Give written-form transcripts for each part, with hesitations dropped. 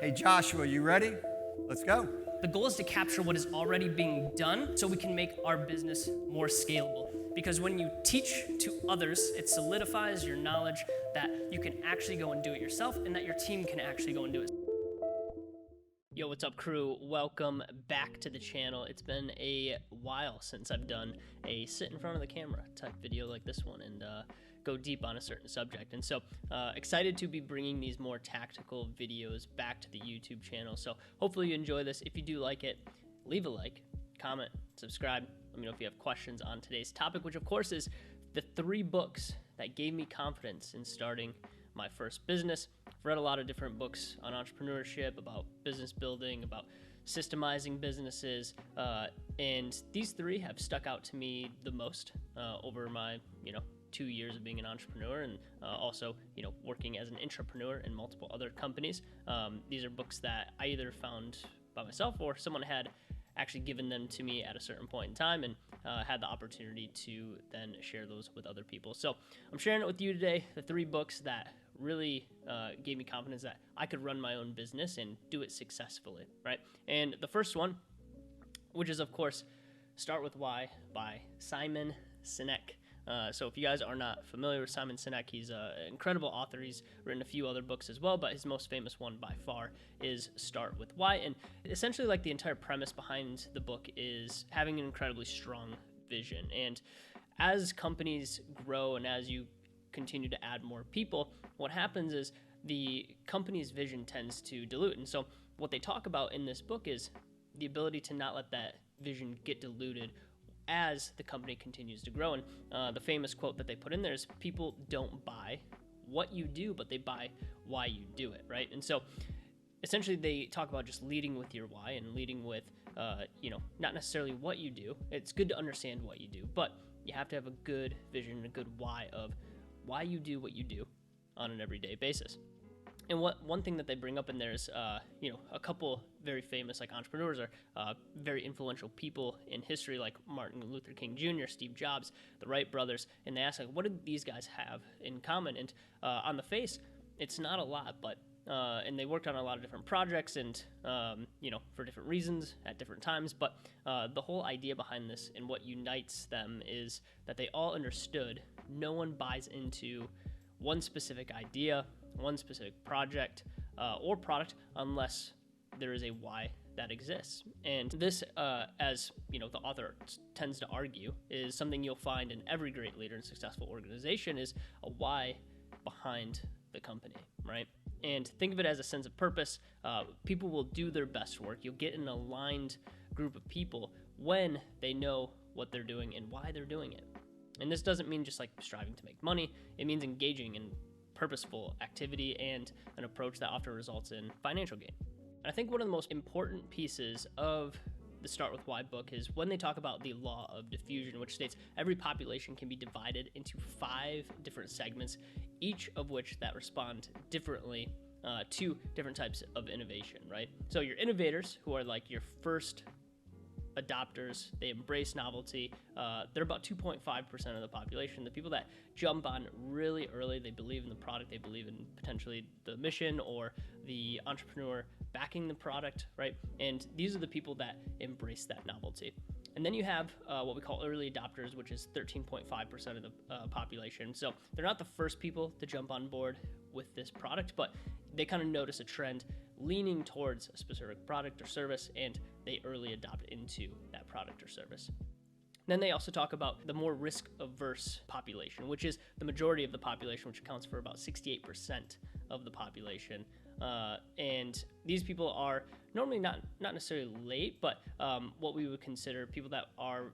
Hey Joshua, you ready? Let's go. The goal is to capture what is already being done so we can make our business more scalable. Because when you teach to others, it solidifies your knowledge that you can actually go and do it yourself and that your team can actually go and do it. Yo, what's up, crew? Welcome back to the channel. It's been a while since I've done a sit in front of the camera type video like this one and go deep on a certain subject. And so excited to be bringing these more tactical videos back to the YouTube channel. So hopefully you enjoy this. If you do like it, leave a like, comment, subscribe. Let me know if you have questions on today's topic, which of course is the 3 books that gave me confidence in starting my first business. I've read a lot of different books on entrepreneurship, about business building, about systemizing businesses, and these 3 have stuck out to me the most over my 2 years of being an entrepreneur and also working as an intrapreneur in multiple other companies. These are books that I either found by myself or someone had actually given them to me at a certain point in time and had the opportunity to then share those with other people. So I'm sharing it with you today, the 3 books that really gave me confidence that I could run my own business and do it successfully, right? And the first one, which is of course Start With Why by Simon Sinek. So if you guys are not familiar with Simon Sinek, he's an incredible author. He's written a few other books as well, but his most famous one by far is Start With Why. And essentially, like, the entire premise behind the book is having an incredibly strong vision. And as companies grow and as you continue to add more people, what happens is the company's vision tends to dilute. And so what they talk about in this book is the ability to not let that vision get diluted as the company continues to grow. And the famous quote that they put in there is, people don't buy what you do, but they buy why you do it, right? And so essentially they talk about just leading with your why and leading with, not necessarily what you do. It's good to understand what you do, but you have to have a good vision and a good why of why you do what you do on an everyday basis. And one thing that they bring up in there is, a couple very famous entrepreneurs are very influential people in history, like Martin Luther King Jr., Steve Jobs, the Wright brothers, and they ask, what did these guys have in common? And on the face, it's not a lot, but and they worked on a lot of different projects and for different reasons at different times. But the whole idea behind this and what unites them is that they all understood no one buys into one specific idea, one specific project or product unless there is a why that exists. And this, as the author tends to argue, is something you'll find in every great leader and successful organization, is a why behind the company, right? And think of it as a sense of purpose. People will do their best work. You'll get an aligned group of people when they know what they're doing and why they're doing it. And this doesn't mean just striving to make money. It means engaging in purposeful activity and an approach that often results in financial gain. And I think one of the most important pieces of the Start With Why book is when they talk about the Law of Diffusion, which states every population can be divided into 5 different segments, each of which that respond differently to different types of innovation, right? So your innovators, who are your first adopters, they embrace novelty. They're about 2.5% of the population. The people that jump on really early, they believe in the product, they believe in potentially the mission or the entrepreneur backing the product, right? And these are the people that embrace that novelty. And then you have what we call early adopters, which is 13.5% of the population. So they're not the first people to jump on board with this product, but they kind of notice a trend leaning towards a specific product or service, and they early adopt into that product or service. Then they also talk about the more risk-averse population, which is the majority of the population, which accounts for about 68% of the population. And these people are normally not necessarily late, but what we would consider people that are,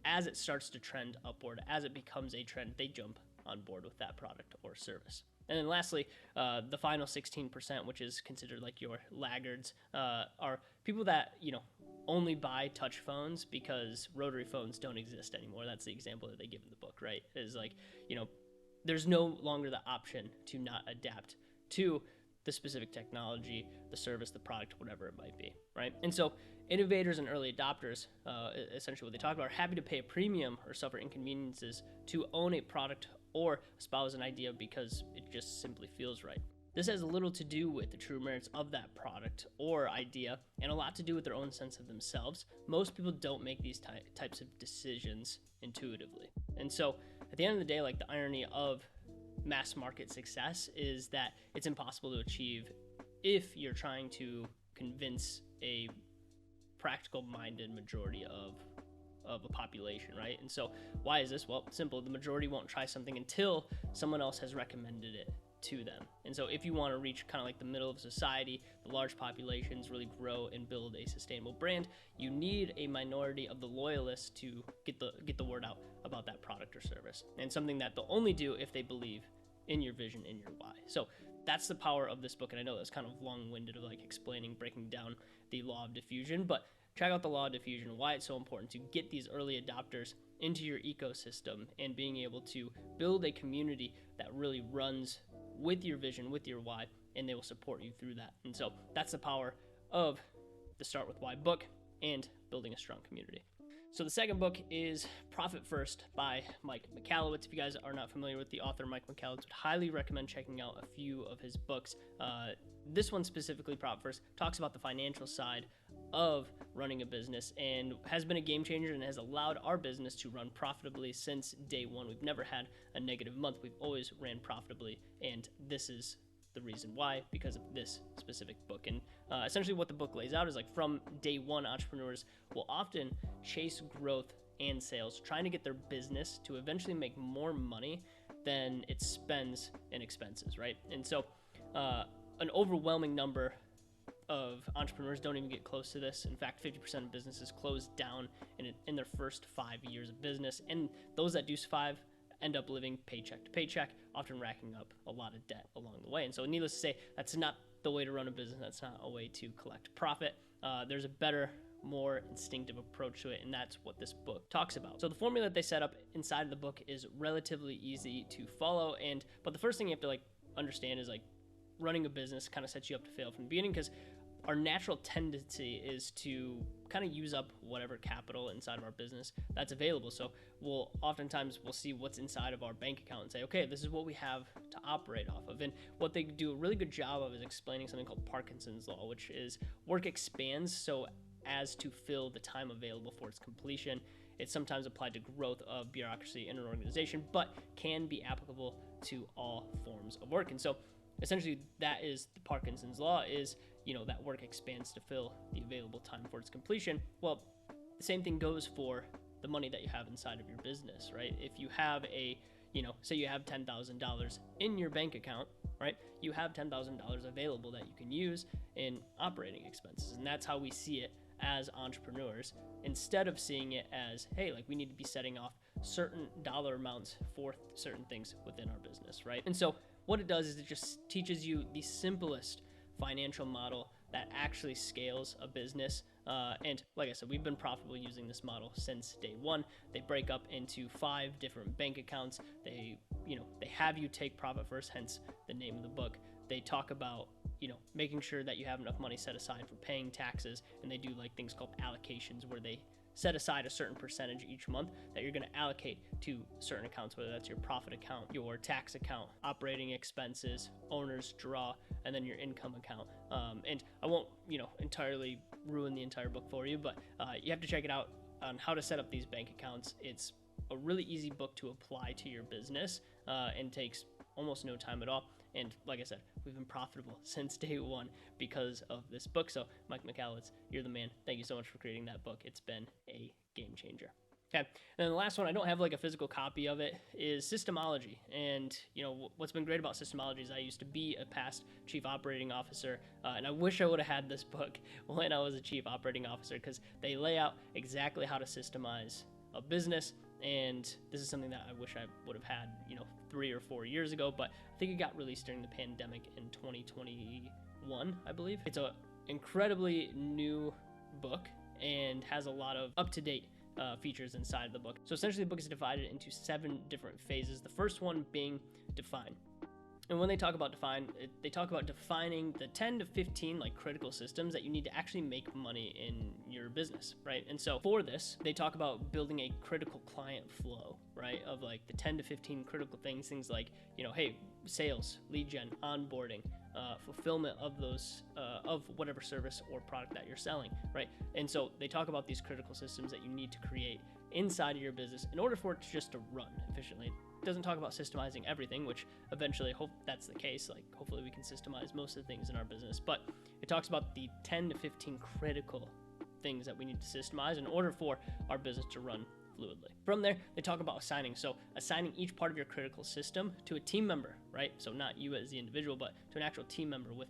as it starts to trend upward, as it becomes a trend, they jump on board with that product or service. And then lastly, the final 16%, which is considered your laggards, are people that, only buy touch phones because rotary phones don't exist anymore. That's the example that they give in the book, right? Is there's no longer the option to not adapt to the specific technology, the service, the product, whatever it might be, right? And so innovators and early adopters, essentially what they talk about, are happy to pay a premium or suffer inconveniences to own a product or espouse an idea because it just simply feels right. This has little to do with the true merits of that product or idea, and a lot to do with their own sense of themselves. Most people don't make these types of decisions intuitively. And so at the end of the day, like, the irony of mass market success is that it's impossible to achieve if you're trying to convince a practical minded majority of a population, right? And so why is this? Well, simple. The majority won't try something until someone else has recommended it to them. And so if you want to reach kind of like the middle of society, the large populations, really grow and build a sustainable brand, you need a minority of the loyalists to get the word out about that product or service, and something that they'll only do if they believe in your vision, in your why. So that's the power of this book. And I know that's kind of long-winded of like explaining, breaking down the Law of Diffusion, but check out the Law of Diffusion, why it's so important to get these early adopters into your ecosystem and being able to build a community that really runs with your vision, with your why, and they will support you through that. And so that's the power of the Start With Why book and building a strong community. So the second book is Profit First by Mike Michalowicz. If you guys are not familiar with the author Mike Michalowicz, would highly recommend checking out a few of his books. This one specifically, Profit First, talks about the financial side of running a business and has been a game changer and has allowed our business to run profitably since day one. We've never had a negative month. We've always ran profitably, and this is the reason why, because of this specific book. And essentially what the book lays out is, like, from day one, entrepreneurs will often chase growth and sales, trying to get their business to eventually make more money than it spends in expenses, right? And so an overwhelming number of entrepreneurs don't even get close to this. In fact, 50% of businesses close down in their first 5 years of business. And those that do survive end up living paycheck to paycheck, often racking up a lot of debt along the way. And so needless to say, that's not the way to run a business. That's not a way to collect profit. There's a better, more instinctive approach to it, and that's what this book talks about. So the formula that they set up inside of the book is relatively easy to follow, but the first thing you have to understand is, running a business kind of sets you up to fail from the beginning, because our natural tendency is to kind of use up whatever capital inside of our business that's available. So we'll see what's inside of our bank account and say, okay, this is what we have to operate off of. And what they do a really good job of is explaining something called Parkinson's Law, which is work expands so as to fill the time available for its completion. It's sometimes applied to growth of bureaucracy in an organization, but can be applicable to all forms of work. And so essentially, that is the Parkinson's Law, is, that work expands to fill the available time for its completion. Well, the same thing goes for the money that you have inside of your business, right? If you have say you have $10,000 in your bank account, right? You have $10,000 available that you can use in operating expenses. And that's how we see it as entrepreneurs, instead of seeing it as, hey, we need to be setting off certain dollar amounts for certain things within our business, right? And so what it does is it just teaches you the simplest financial model that actually scales a business. And like I said, we've been profitable using this model since day one. They break up into 5 different bank accounts. They have you take profit first, hence the name of the book. They talk about, making sure that you have enough money set aside for paying taxes. And they do things called allocations, where they set aside a certain percentage each month that you're going to allocate to certain accounts, whether that's your profit account, your tax account, operating expenses, owner's draw, and then your income account. And I won't, entirely ruin the entire book for you, but you have to check it out on how to set up these bank accounts. It's a really easy book to apply to your business and takes almost no time at all. And like I said, we've been profitable since day one because of this book. So Mike Michalowicz, you're the man. Thank you so much for creating that book. It's been a game changer. Okay, and then the last one, I don't have a physical copy of it, is Systemology. And what's been great about Systemology is I used to be a past chief operating officer, and I wish I would have had this book when I was a chief operating officer, because they lay out exactly how to systemize a business. And this is something that I wish I would have had, 3 or 4 years ago, but I think it got released during the pandemic in 2021, I believe. It's an incredibly new book and has a lot of up-to-date features inside of the book. So essentially the book is divided into 7 different phases. The first one being define. And when they talk about define, they talk about defining the 10 to 15 critical systems that you need to actually make money in your business, right? And so for this, they talk about building a critical client flow, right? Of the 10 to 15 critical things like, hey, sales, lead gen, onboarding, fulfillment of those of whatever service or product that you're selling, right? And so they talk about these critical systems that you need to create inside of your business in order for it just to run efficiently. It doesn't talk about systemizing everything, which eventually, hope that's the case. Like, hopefully we can systemize most of the things in our business, but it talks about the 10 to 15 critical things that we need to systemize in order for our business to run fluidly. From there, they talk about assigning. So assigning each part of your critical system to a team member, right? So not you as the individual, but to an actual team member with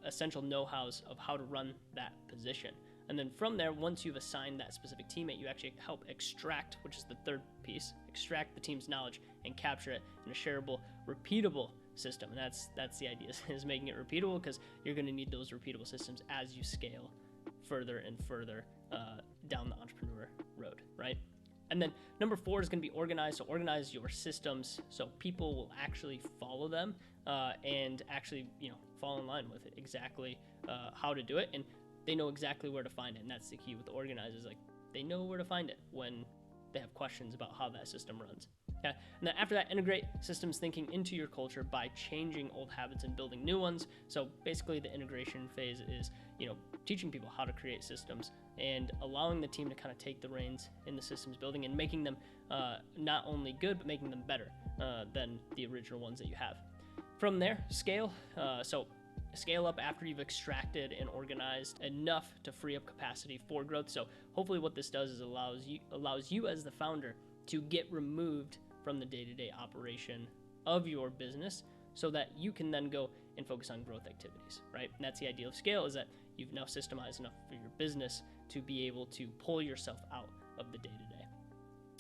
essential know-hows of how to run that position. And then from there, once you've assigned that specific teammate, you actually help extract, which is the third piece, extract the team's knowledge and capture it in a shareable, repeatable system. And that's the idea, is making it repeatable, because you're going to need those repeatable systems as you scale further and further down the entrepreneur road, right? And then number 4 is going to be organized. So organize your systems so people will actually follow them and actually, fall in line with it, exactly how to do it. And they know exactly where to find it. And that's the key with the organizers. Like, they know where to find it when they have questions about how that system runs. Okay. And then after that, integrate systems thinking into your culture by changing old habits and building new ones. So basically the integration phase is, teaching people how to create systems and allowing the team to kind of take the reins in the systems building and making them not only good, but making them better than the original ones that you have. From there, scale. So scale up after you've extracted and organized enough to free up capacity for growth. So hopefully what this does is allows you as the founder to get removed from the day-to-day operation of your business so that you can then go and focus on growth activities, right? And that's the idea of scale, is that you've now systemized enough for your business to be able to pull yourself out of the day-to-day.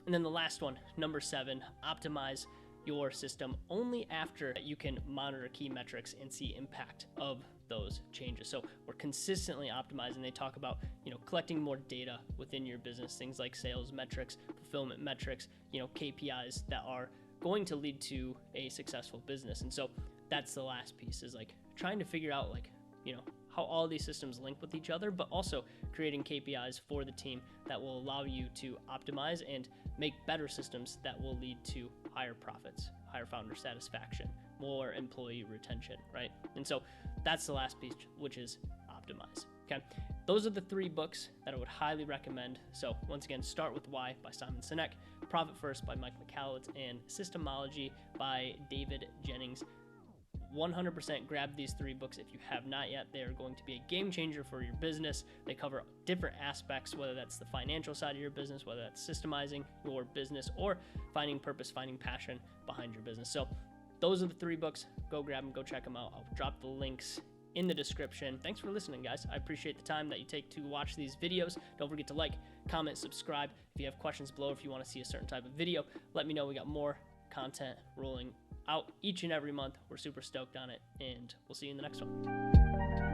And then the last one, number 7, optimize your system only after you can monitor key metrics and see impact of those changes. So we're consistently optimizing. They talk about, collecting more data within your business, things like sales metrics, fulfillment metrics, KPIs that are going to lead to a successful business. And so that's the last piece, is like trying to figure out how all these systems link with each other, but also creating KPIs for the team that will allow you to optimize and make better systems that will lead to higher profits, higher founder satisfaction, more employee retention, right? And so that's the last piece, which is optimize. Okay, those are the 3 books that I would highly recommend. So once again, Start With Why by Simon Sinek, Profit First by Mike McCallett, and Systemology by David Jennings. 100% grab these 3 books if you have not yet. They are going to be a game changer for your business. They cover different aspects, whether that's the financial side of your business, whether that's systemizing your business, or finding purpose, finding passion behind your business. So those are the 3 books. Go grab them, go check them out. I'll drop the links in the description. Thanks for listening, guys. I appreciate the time that you take to watch these videos. Don't forget to like, comment, subscribe. If you have questions below, if you want to see a certain type of video, let me know. We got more content rolling out each and every month. We're super stoked on it, and we'll see you in the next one.